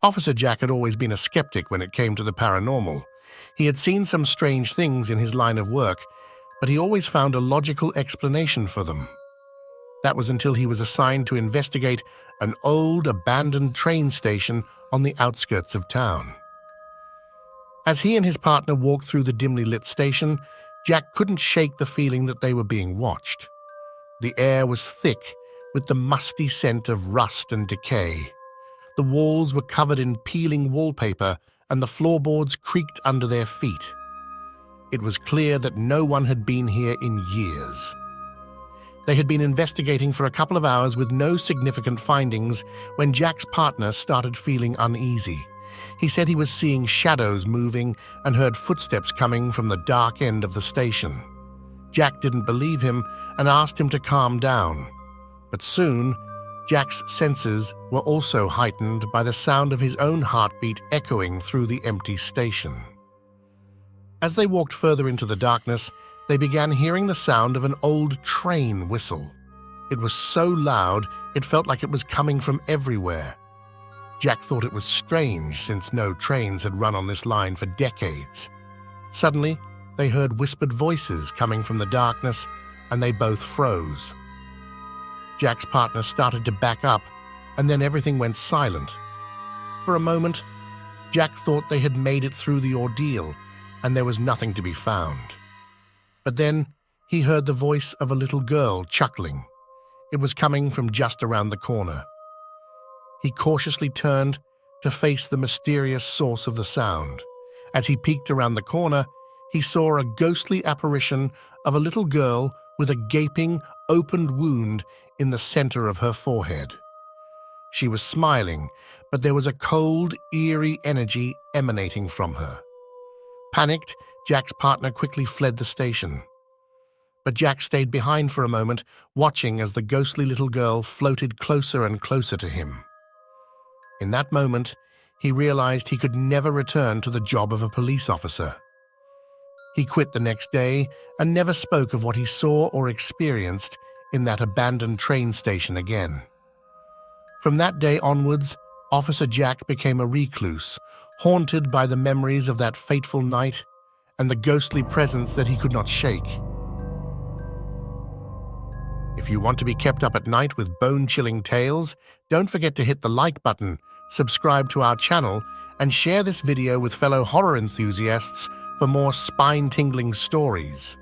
Officer Jack had always been a skeptic when it came to the paranormal. He had seen some strange things in his line of work, but he always found a logical explanation for them. That was until he was assigned to investigate an old, abandoned train station on the outskirts of town. As he and his partner walked through the dimly lit station, Jack couldn't shake the feeling that they were being watched. The air was thick with the musty scent of rust and decay. The walls were covered in peeling wallpaper and the floorboards creaked under their feet. It was clear that no one had been here in years. They had been investigating for a couple of hours with no significant findings when Jack's partner started feeling uneasy. He said he was seeing shadows moving and heard footsteps coming from the dark end of the station. Jack didn't believe him and asked him to calm down. But soon, Jack's senses were also heightened by the sound of his own heartbeat echoing through the empty station. As they walked further into the darkness, they began hearing the sound of an old train whistle. It was so loud, it felt like it was coming from everywhere. Jack thought it was strange since no trains had run on this line for decades. Suddenly, they heard whispered voices coming from the darkness, and they both froze. Jack's partner started to back up, and then everything went silent. For a moment, Jack thought they had made it through the ordeal, and there was nothing to be found. But then he heard the voice of a little girl chuckling. It was coming from just around the corner. He cautiously turned to face the mysterious source of the sound. As he peeked around the corner, he saw a ghostly apparition of a little girl with a gaping, opened wound in the center of her forehead. She was smiling, but there was a cold, eerie energy emanating from her. Panicked, Jack's partner quickly fled the station. But Jack stayed behind for a moment, watching as the ghostly little girl floated closer and closer to him. In that moment, he realized he could never return to the job of a police officer. He quit the next day and never spoke of what he saw or experienced in that abandoned train station again. From that day onwards, Officer Jack became a recluse, haunted by the memories of that fateful night and the ghostly presence that he could not shake. If you want to be kept up at night with bone-chilling tales, don't forget to hit the like button, subscribe to our channel, and share this video with fellow horror enthusiasts for more spine-tingling stories.